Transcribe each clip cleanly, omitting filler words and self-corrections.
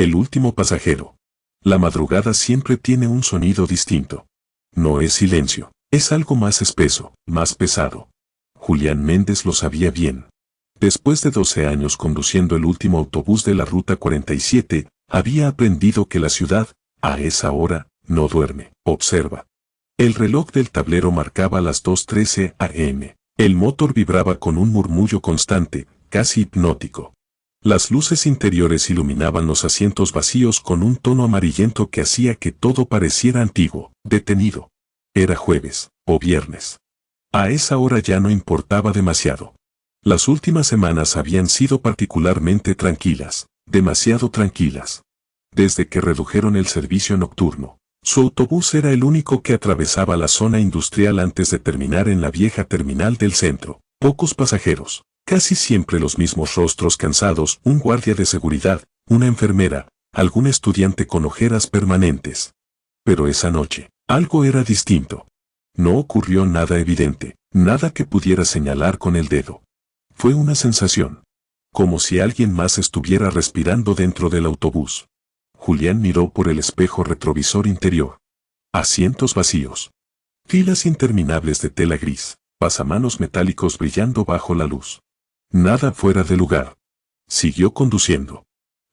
El último pasajero. La madrugada siempre tiene un sonido distinto. No es silencio, es algo más espeso, más pesado. Julián Méndez lo sabía bien. Después de 12 años conduciendo el último autobús de la Ruta 47, había aprendido que la ciudad, a esa hora, no duerme. Observa. El reloj del tablero marcaba las 2:13 am. El motor vibraba con un murmullo constante, casi hipnótico. Las luces interiores iluminaban los asientos vacíos con un tono amarillento que hacía que todo pareciera antiguo, detenido. Era jueves, o viernes. A esa hora ya no importaba demasiado. Las últimas semanas habían sido particularmente tranquilas, demasiado tranquilas. Desde que redujeron el servicio nocturno, su autobús era el único que atravesaba la zona industrial antes de terminar en la vieja terminal del centro. Pocos pasajeros, casi siempre los mismos rostros cansados, un guardia de seguridad, una enfermera, algún estudiante con ojeras permanentes. Pero esa noche, algo era distinto. No ocurrió nada evidente, nada que pudiera señalar con el dedo. Fue una sensación. Como si alguien más estuviera respirando dentro del autobús. Julián miró por el espejo retrovisor interior. Asientos vacíos. Filas interminables de tela gris, pasamanos metálicos brillando bajo la luz. Nada fuera de lugar. Siguió conduciendo.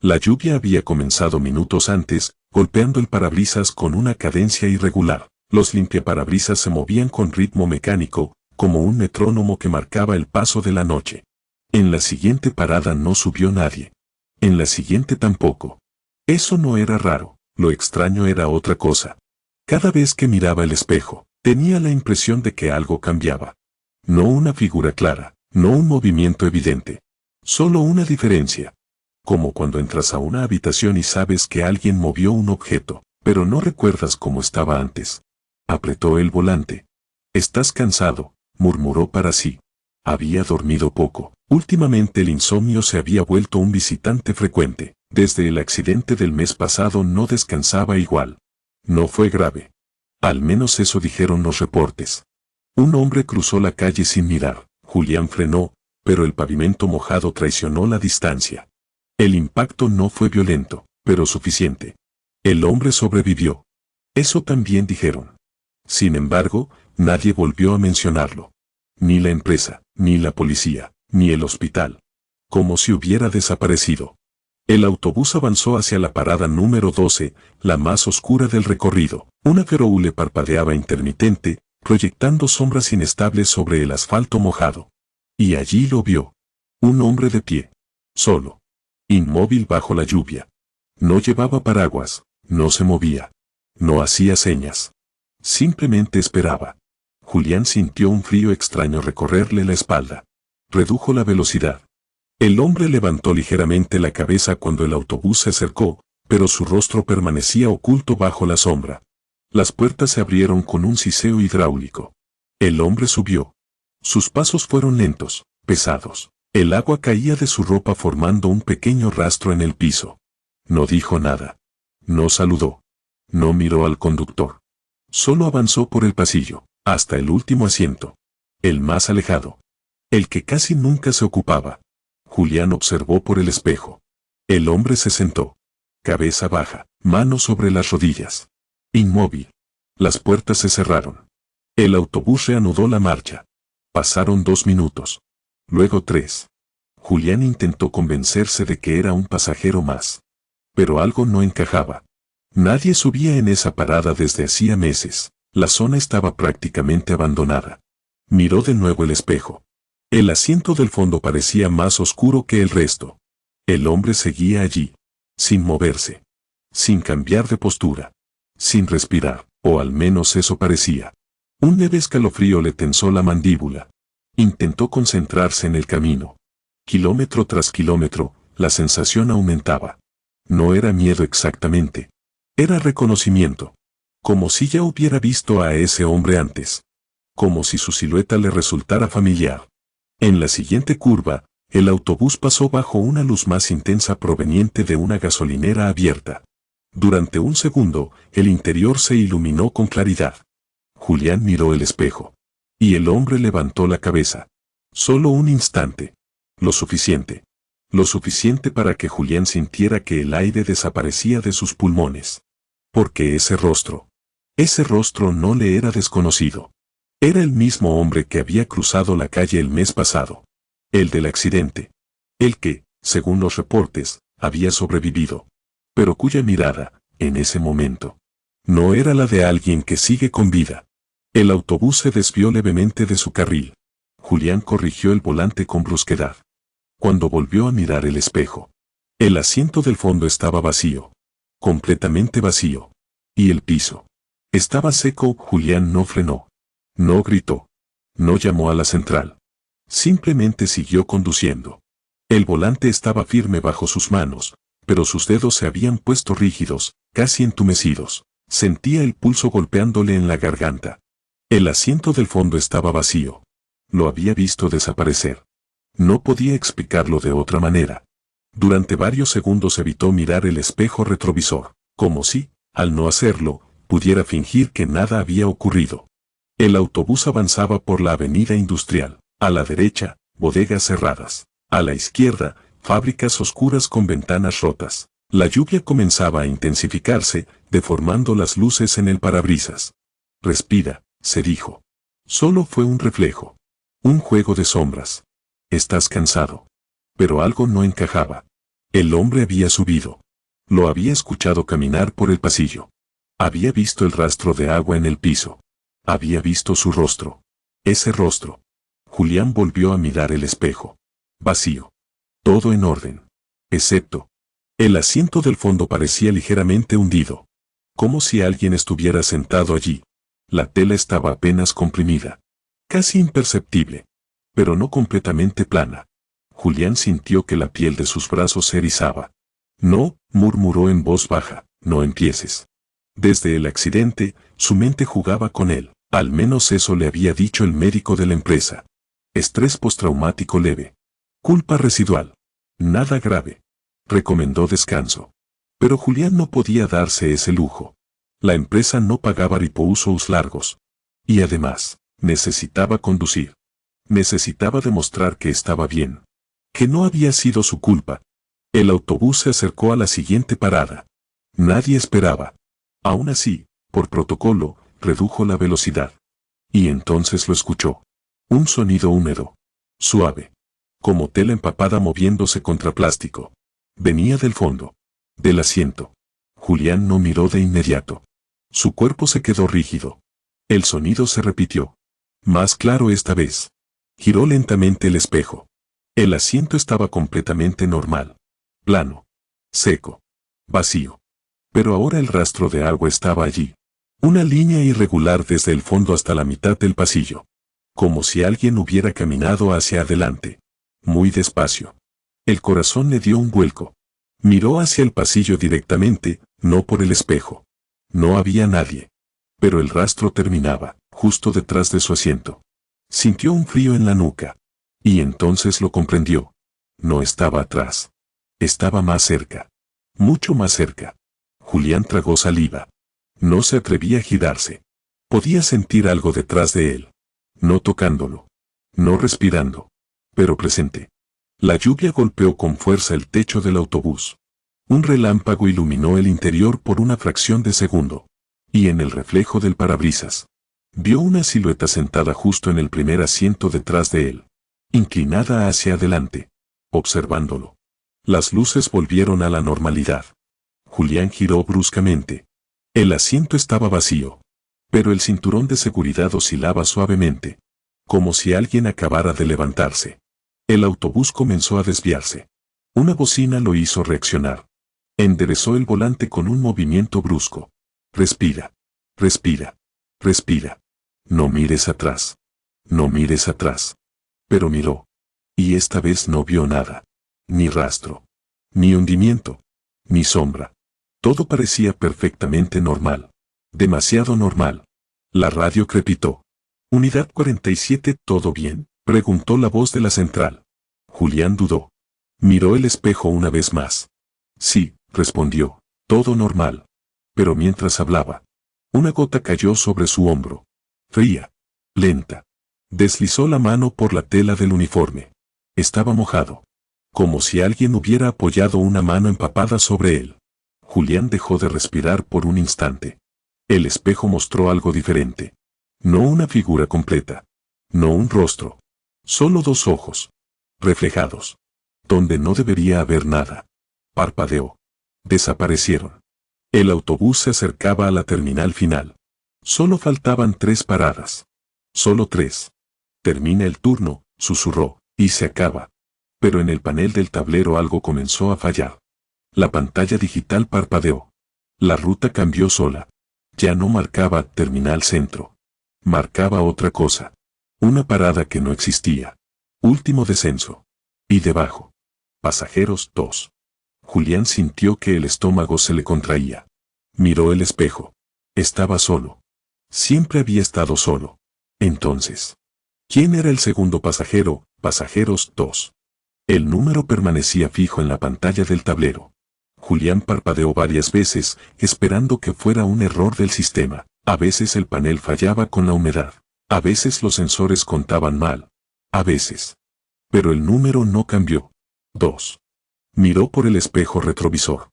La lluvia había comenzado minutos antes, golpeando el parabrisas con una cadencia irregular. Los limpiaparabrisas se movían con ritmo mecánico, como un metrónomo que marcaba el paso de la noche. En la siguiente parada no subió nadie. En la siguiente tampoco. Eso no era raro, lo extraño era otra cosa. Cada vez que miraba el espejo, tenía la impresión de que algo cambiaba. No una figura clara, no un movimiento evidente. Solo una diferencia. Como cuando entras a una habitación y sabes que alguien movió un objeto, pero no recuerdas cómo estaba antes. Apretó el volante. «Estás cansado», murmuró para sí. Había dormido poco. Últimamente el insomnio se había vuelto un visitante frecuente. Desde el accidente del mes pasado no descansaba igual. No fue grave. Al menos eso dijeron los reportes. Un hombre cruzó la calle sin mirar. Julián frenó, pero el pavimento mojado traicionó la distancia. El impacto no fue violento, pero suficiente. El hombre sobrevivió. Eso también dijeron. Sin embargo, nadie volvió a mencionarlo. Ni la empresa, ni la policía, ni el hospital. Como si hubiera desaparecido. El autobús avanzó hacia la parada número 12, la más oscura del recorrido. Una feroule parpadeaba intermitente, proyectando sombras inestables sobre el asfalto mojado. Y allí lo vio. Un hombre de pie. Solo. Inmóvil bajo la lluvia. No llevaba paraguas, no se movía. No hacía señas. Simplemente esperaba. Julián sintió un frío extraño recorrerle la espalda. Redujo la velocidad. El hombre levantó ligeramente la cabeza cuando el autobús se acercó, pero su rostro permanecía oculto bajo la sombra. Las puertas se abrieron con un siseo hidráulico. El hombre subió. Sus pasos fueron lentos, pesados. El agua caía de su ropa formando un pequeño rastro en el piso. No dijo nada. No saludó. No miró al conductor. Solo avanzó por el pasillo, hasta el último asiento. El más alejado. El que casi nunca se ocupaba. Julián observó por el espejo. El hombre se sentó. Cabeza baja, manos sobre las rodillas. Inmóvil. Las puertas se cerraron. El autobús reanudó la marcha. Pasaron 2 minutos. Luego 3. Julián intentó convencerse de que era un pasajero más. Pero algo no encajaba. Nadie subía en esa parada desde hacía meses. La zona estaba prácticamente abandonada. Miró de nuevo el espejo. El asiento del fondo parecía más oscuro que el resto. El hombre seguía allí, sin moverse, sin cambiar de postura, sin respirar, o al menos eso parecía. Un leve escalofrío le tensó la mandíbula. Intentó concentrarse en el camino. Kilómetro tras kilómetro, la sensación aumentaba. No era miedo exactamente. Era reconocimiento. Como si ya hubiera visto a ese hombre antes. Como si su silueta le resultara familiar. En la siguiente curva, el autobús pasó bajo una luz más intensa proveniente de una gasolinera abierta. Durante un segundo, el interior se iluminó con claridad. Julián miró el espejo. Y el hombre levantó la cabeza. Solo un instante. Lo suficiente. Lo suficiente para que Julián sintiera que el aire desaparecía de sus pulmones. Porque ese rostro no le era desconocido. Era el mismo hombre que había cruzado la calle el mes pasado. El del accidente. El que, según los reportes, había sobrevivido. Pero cuya mirada, en ese momento, no era la de alguien que sigue con vida. El autobús se desvió levemente de su carril. Julián corrigió el volante con brusquedad. Cuando volvió a mirar el espejo, el asiento del fondo estaba vacío. Completamente vacío. Y el piso estaba seco. Julián no frenó. No gritó. No llamó a la central. Simplemente siguió conduciendo. El volante estaba firme bajo sus manos, pero sus dedos se habían puesto rígidos, casi entumecidos. Sentía el pulso golpeándole en la garganta. El asiento del fondo estaba vacío. Lo había visto desaparecer. No podía explicarlo de otra manera. Durante varios segundos evitó mirar el espejo retrovisor, como si, al no hacerlo, pudiera fingir que nada había ocurrido. El autobús avanzaba por la avenida industrial. A la derecha, bodegas cerradas. A la izquierda, fábricas oscuras con ventanas rotas. La lluvia comenzaba a intensificarse, deformando las luces en el parabrisas. Respira, se dijo. Solo fue un reflejo. Un juego de sombras. Estás cansado. Pero algo no encajaba. El hombre había subido. Lo había escuchado caminar por el pasillo. Había visto el rastro de agua en el piso. Había visto su rostro. Ese rostro. Julián volvió a mirar el espejo. Vacío. Todo en orden. Excepto. El asiento del fondo parecía ligeramente hundido. Como si alguien estuviera sentado allí. La tela estaba apenas comprimida. Casi imperceptible. Pero no completamente plana. Julián sintió que la piel de sus brazos se erizaba. No, murmuró en voz baja, no empieces. Desde el accidente, su mente jugaba con él. Al menos eso le había dicho el médico de la empresa. Estrés postraumático leve. Culpa residual. Nada grave. Recomendó descanso. Pero Julián no podía darse ese lujo. La empresa no pagaba repousos largos. Y además, necesitaba conducir. Necesitaba demostrar que estaba bien. Que no había sido su culpa. El autobús se acercó a la siguiente parada. Nadie esperaba. Aún así, por protocolo, redujo la velocidad. Y entonces lo escuchó. Un sonido húmedo. Suave. Como tela empapada moviéndose contra plástico. Venía del fondo. Del asiento. Julián no miró de inmediato. Su cuerpo se quedó rígido. El sonido se repitió. Más claro esta vez. Giró lentamente el espejo. El asiento estaba completamente normal. Plano. Seco. Vacío. Pero ahora el rastro de agua estaba allí. Una línea irregular desde el fondo hasta la mitad del pasillo. Como si alguien hubiera caminado hacia adelante. Muy despacio. El corazón le dio un vuelco. Miró hacia el pasillo directamente, no por el espejo. No había nadie. Pero el rastro terminaba, justo detrás de su asiento. Sintió un frío en la nuca. Y entonces lo comprendió. No estaba atrás. Estaba más cerca. Mucho más cerca. Julián tragó saliva. No se atrevía a girarse. Podía sentir algo detrás de él. No tocándolo. No respirando. Pero presente. La lluvia golpeó con fuerza el techo del autobús. Un relámpago iluminó el interior por una fracción de segundo. Y en el reflejo del parabrisas, vio una silueta sentada justo en el primer asiento detrás de él. Inclinada hacia adelante. Observándolo. Las luces volvieron a la normalidad. Julián giró bruscamente. El asiento estaba vacío. Pero el cinturón de seguridad oscilaba suavemente. Como si alguien acabara de levantarse. El autobús comenzó a desviarse. Una bocina lo hizo reaccionar. Enderezó el volante con un movimiento brusco. Respira. Respira. Respira. No mires atrás. No mires atrás. Pero miró. Y esta vez no vio nada. Ni rastro. Ni hundimiento. Ni sombra. Todo parecía perfectamente normal. Demasiado normal. La radio crepitó. Unidad 47, ¿todo bien?, preguntó la voz de la central. Julián dudó. Miró el espejo una vez más. Sí, respondió, todo normal. Pero mientras hablaba, una gota cayó sobre su hombro. Fría. Lenta. Deslizó la mano por la tela del uniforme. Estaba mojado. como si alguien hubiera apoyado una mano empapada sobre él. Julián dejó de respirar por un instante. El espejo mostró algo diferente. No una figura completa. No un rostro. Solo dos ojos. Reflejados. Donde no debería haber nada. Parpadeó. Desaparecieron. El autobús se acercaba a la terminal final. Solo faltaban 3 paradas. Solo 3. Termina el turno, susurró, y se acaba. Pero en el panel del tablero algo comenzó a fallar. La pantalla digital parpadeó. La ruta cambió sola. Ya no marcaba terminal centro. Marcaba otra cosa. Una parada que no existía. Último descenso. Y debajo. Pasajeros 2. Julián sintió que el estómago se le contraía. Miró el espejo. Estaba solo. Siempre había estado solo. Entonces, ¿quién era el segundo pasajero? Pasajeros 2. El número permanecía fijo en la pantalla del tablero. Julián parpadeó varias veces, esperando que fuera un error del sistema. A veces el panel fallaba con la humedad. A veces los sensores contaban mal. A veces. Pero el número no cambió. 2. Miró por el espejo retrovisor.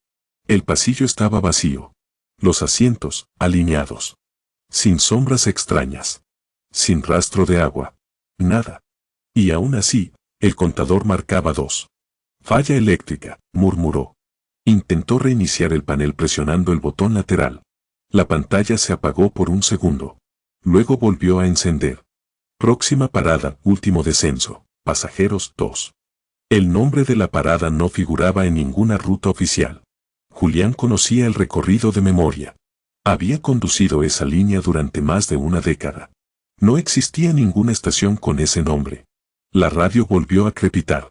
El pasillo estaba vacío. Los asientos, alineados. Sin sombras extrañas. Sin rastro de agua. Nada. Y aún así, el contador marcaba 2. Falla eléctrica, murmuró. Intentó reiniciar el panel presionando el botón lateral. La pantalla se apagó por un segundo. Luego volvió a encender. Próxima parada, último descenso, pasajeros 2. El nombre de la parada no figuraba en ninguna ruta oficial. Julián conocía el recorrido de memoria. Había conducido esa línea durante más de una década. No existía ninguna estación con ese nombre. La radio volvió a crepitar.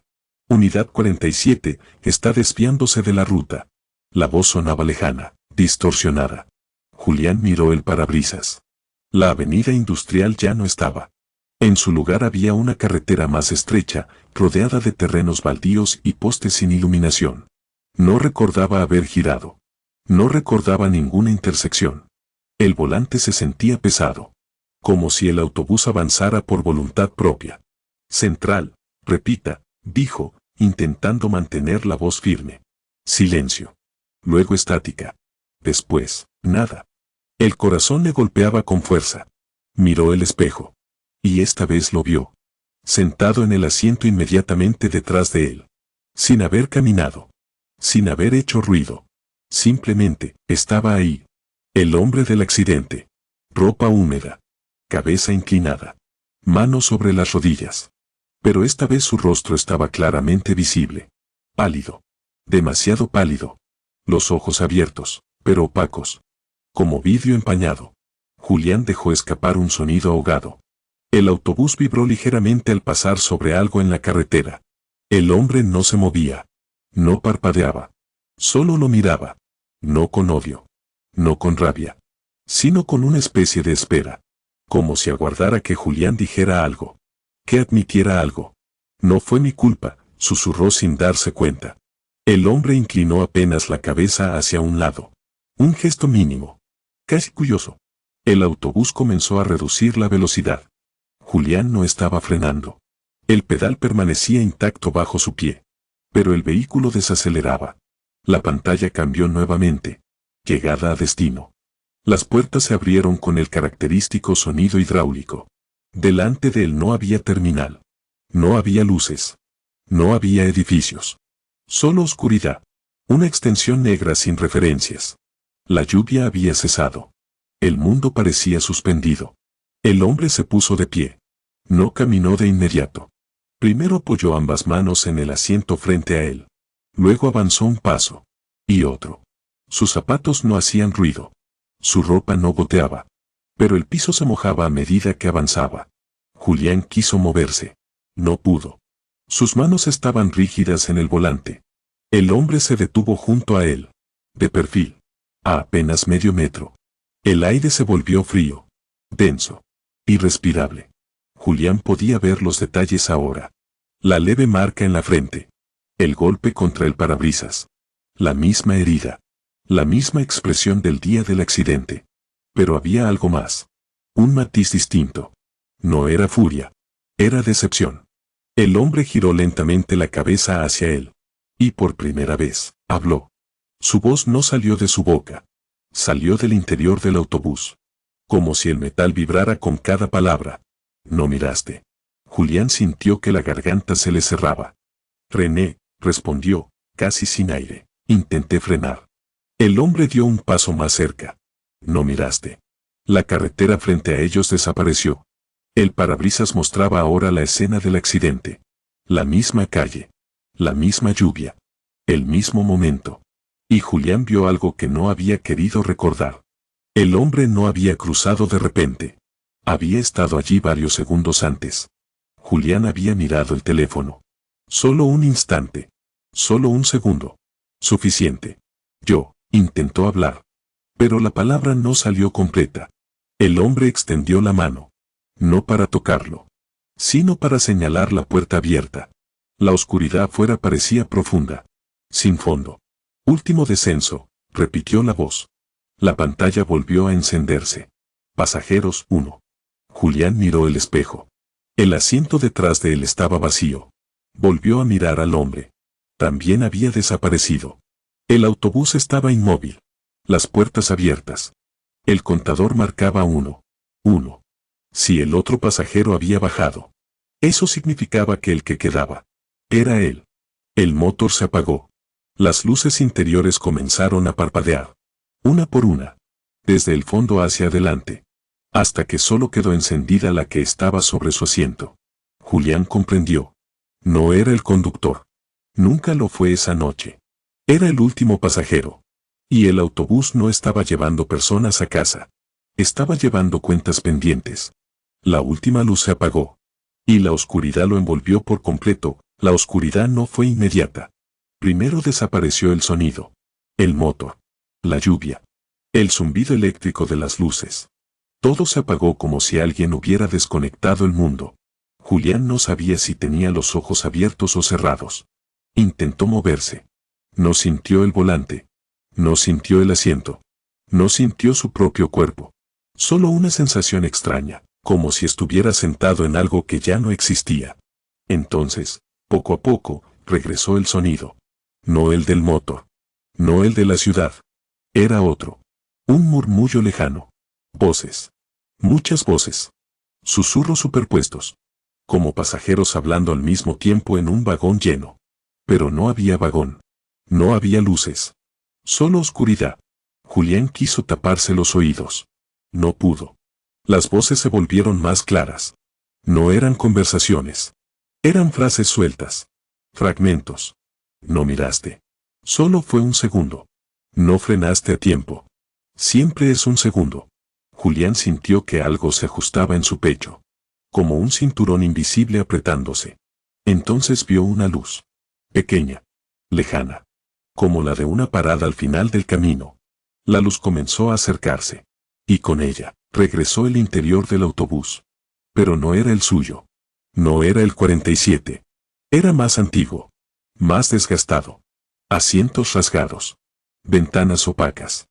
Unidad 47, está desviándose de la ruta. La voz sonaba lejana, distorsionada. Julián miró el parabrisas. La avenida industrial ya no estaba. En su lugar había una carretera más estrecha, rodeada de terrenos baldíos y postes sin iluminación. No recordaba haber girado. No recordaba ninguna intersección. El volante se sentía pesado. Como si el autobús avanzara por voluntad propia. Central, repita, dijo, intentando mantener la voz firme. Silencio. Luego estática. Después, nada. El corazón le golpeaba con fuerza. Miró el espejo. Y esta vez lo vio. Sentado en el asiento inmediatamente detrás de él. Sin haber caminado. Sin haber hecho ruido. Simplemente, estaba ahí. El hombre del accidente. Ropa húmeda. Cabeza inclinada. Manos sobre las rodillas. Pero esta vez su rostro estaba claramente visible. Pálido. Demasiado pálido. Los ojos abiertos, pero opacos. Como vidrio empañado. Julián dejó escapar un sonido ahogado. El autobús vibró ligeramente al pasar sobre algo en la carretera. El hombre no se movía. No parpadeaba. Solo lo miraba. No con odio. No con rabia. Sino con una especie de espera. Como si aguardara que Julián dijera algo. Que admitiera algo. No fue mi culpa, susurró sin darse cuenta. El hombre inclinó apenas la cabeza hacia un lado. Un gesto mínimo. Casi curioso. El autobús comenzó a reducir la velocidad. Julián no estaba frenando. El pedal permanecía intacto bajo su pie. Pero el vehículo desaceleraba. La pantalla cambió nuevamente. Llegada a destino. Las puertas se abrieron con el característico sonido hidráulico. Delante de él no había terminal. No había luces. No había edificios. Solo oscuridad. Una extensión negra sin referencias. La lluvia había cesado. El mundo parecía suspendido. El hombre se puso de pie. No caminó de inmediato. Primero apoyó ambas manos en el asiento frente a él. Luego avanzó un paso. Y otro. Sus zapatos no hacían ruido. Su ropa no goteaba. Pero el piso se mojaba a medida que avanzaba. Julián quiso moverse. No pudo. Sus manos estaban rígidas en el volante. El hombre se detuvo junto a él. De perfil. A apenas medio metro. El aire se volvió frío. Denso. Irrespirable. Julián podía ver los detalles ahora. La leve marca en la frente. El golpe contra el parabrisas. La misma herida. La misma expresión del día del accidente. Pero había algo más. Un matiz distinto. No era furia. Era decepción. El hombre giró lentamente la cabeza hacia él. Y por primera vez, habló. Su voz no salió de su boca. Salió del interior del autobús. Como si el metal vibrara con cada palabra. No miraste. Julián sintió que la garganta se le cerraba. René, respondió, casi sin aire. Intenté frenar. El hombre dio un paso más cerca. No miraste. La carretera frente a ellos desapareció. El parabrisas mostraba ahora la escena del accidente. La misma calle. La misma lluvia. El mismo momento. Y Julián vio algo que no había querido recordar. El hombre no había cruzado de repente. Había estado allí varios segundos antes. Julián había mirado el teléfono. Solo un instante. Solo un segundo. Suficiente. Intentó hablar. Pero la palabra no salió completa. El hombre extendió la mano. No para tocarlo, sino para señalar la puerta abierta. La oscuridad afuera parecía profunda. Sin fondo. Último descenso, repitió la voz. La pantalla volvió a encenderse. Pasajeros 1. Julián miró el espejo. El asiento detrás de él estaba vacío. Volvió a mirar al hombre. También había desaparecido. El autobús estaba inmóvil. Las puertas abiertas. El contador marcaba 1. Si el otro pasajero había bajado. Eso significaba que el que quedaba era él. El motor se apagó. Las luces interiores comenzaron a parpadear. Una por una. Desde el fondo hacia adelante. Hasta que solo quedó encendida la que estaba sobre su asiento. Julián comprendió. No era el conductor. Nunca lo fue esa noche. Era el último pasajero. Y el autobús no estaba llevando personas a casa. Estaba llevando cuentas pendientes. La última luz se apagó. Y la oscuridad lo envolvió por completo. La oscuridad no fue inmediata. Primero desapareció el sonido. El motor. La lluvia. El zumbido eléctrico de las luces. Todo se apagó como si alguien hubiera desconectado el mundo. Julián no sabía si tenía los ojos abiertos o cerrados. Intentó moverse. No sintió el volante. No sintió el asiento. No sintió su propio cuerpo. Solo una sensación extraña, como si estuviera sentado en algo que ya no existía. Entonces, poco a poco, regresó el sonido. No el del motor. No el de la ciudad. Era otro. Un murmullo lejano. Voces. Muchas voces. Susurros superpuestos. Como pasajeros hablando al mismo tiempo en un vagón lleno. Pero no había vagón. No había luces. Solo oscuridad. Julián quiso taparse los oídos. No pudo. Las voces se volvieron más claras. No eran conversaciones. Eran frases sueltas. Fragmentos. No miraste. Solo fue un segundo. No frenaste a tiempo. Siempre es un segundo. Julián sintió que algo se ajustaba en su pecho. Como un cinturón invisible apretándose. Entonces vio una luz. Pequeña. Lejana. Como la de una parada al final del camino. La luz comenzó a acercarse. Y con ella, regresó el interior del autobús. Pero no era el suyo. No era el 47. Era más antiguo. Más desgastado. Asientos rasgados. Ventanas opacas.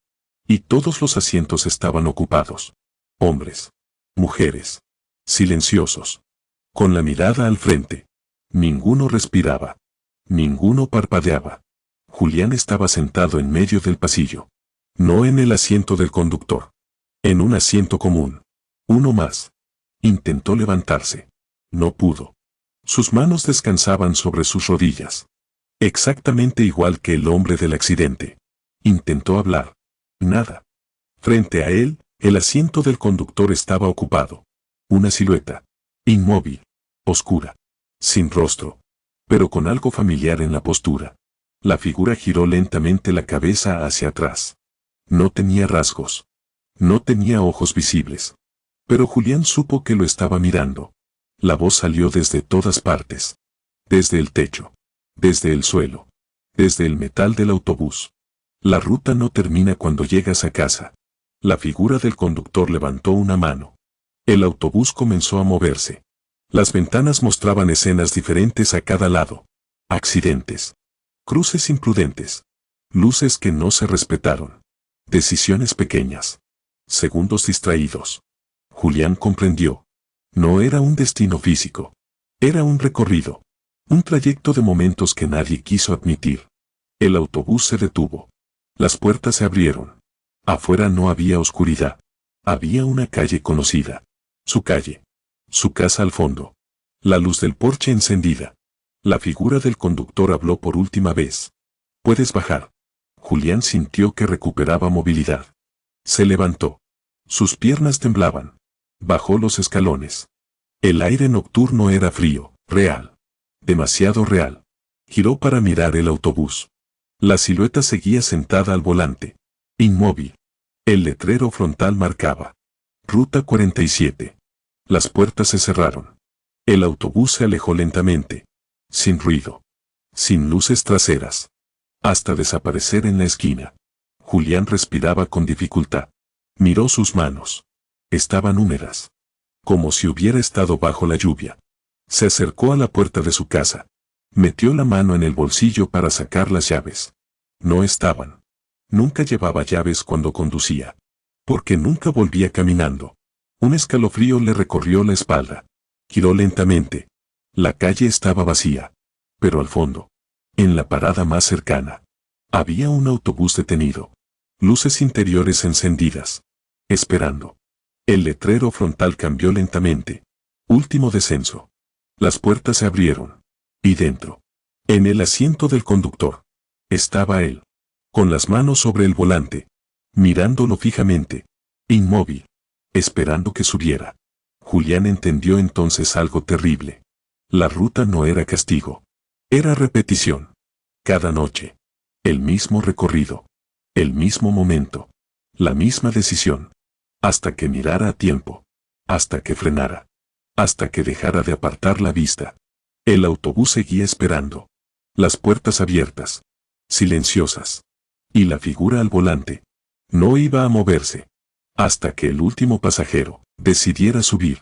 Y todos los asientos estaban ocupados. Hombres. Mujeres. Silenciosos. Con la mirada al frente. Ninguno respiraba. Ninguno parpadeaba. Julián estaba sentado en medio del pasillo. No en el asiento del conductor. En un asiento común. Uno más. Intentó levantarse. No pudo. Sus manos descansaban sobre sus rodillas. Exactamente igual que el hombre del accidente. Intentó hablar. Nada. Frente a él, el asiento del conductor estaba ocupado. Una silueta. Inmóvil. Oscura. Sin rostro. Pero con algo familiar en la postura. La figura giró lentamente la cabeza hacia atrás. No tenía rasgos. No tenía ojos visibles. Pero Julián supo que lo estaba mirando. La voz salió desde todas partes. Desde el techo. Desde el suelo. Desde el metal del autobús. La ruta no termina cuando llegas a casa. La figura del conductor levantó una mano. El autobús comenzó a moverse. Las ventanas mostraban escenas diferentes a cada lado. Accidentes. Cruces imprudentes. Luces que no se respetaron. Decisiones pequeñas. Segundos distraídos. Julián comprendió. No era un destino físico. Era un recorrido. Un trayecto de momentos que nadie quiso admitir. El autobús se detuvo. Las puertas se abrieron. Afuera no había oscuridad. Había una calle conocida. Su calle. Su casa al fondo. La luz del porche encendida. La figura del conductor habló por última vez. «¿Puedes bajar?» Julián sintió que recuperaba movilidad. Se levantó. Sus piernas temblaban. Bajó los escalones. El aire nocturno era frío, real. Demasiado real. Giró para mirar el autobús. La silueta seguía sentada al volante. Inmóvil. El letrero frontal marcaba. Ruta 47. Las puertas se cerraron. El autobús se alejó lentamente. Sin ruido. Sin luces traseras. Hasta desaparecer en la esquina. Julián respiraba con dificultad. Miró sus manos. Estaban húmedas. Como si hubiera estado bajo la lluvia. Se acercó a la puerta de su casa. Metió la mano en el bolsillo para sacar las llaves. No estaban. Nunca llevaba llaves cuando conducía. Porque nunca volvía caminando. Un escalofrío le recorrió la espalda. Giró lentamente. La calle estaba vacía. Pero al fondo, en la parada más cercana, había un autobús detenido. Luces interiores encendidas. Esperando. El letrero frontal cambió lentamente. Último descenso. Las puertas se abrieron. Y dentro, en el asiento del conductor, estaba él. Con las manos sobre el volante. Mirándolo fijamente. Inmóvil. Esperando que subiera. Julián entendió entonces algo terrible. La ruta no era castigo. Era repetición. Cada noche. El mismo recorrido. El mismo momento. La misma decisión. Hasta que mirara a tiempo. Hasta que frenara. Hasta que dejara de apartar la vista. El autobús seguía esperando. Las puertas abiertas. Silenciosas. Y la figura al volante. No iba a moverse. Hasta que el último pasajero decidiera subir.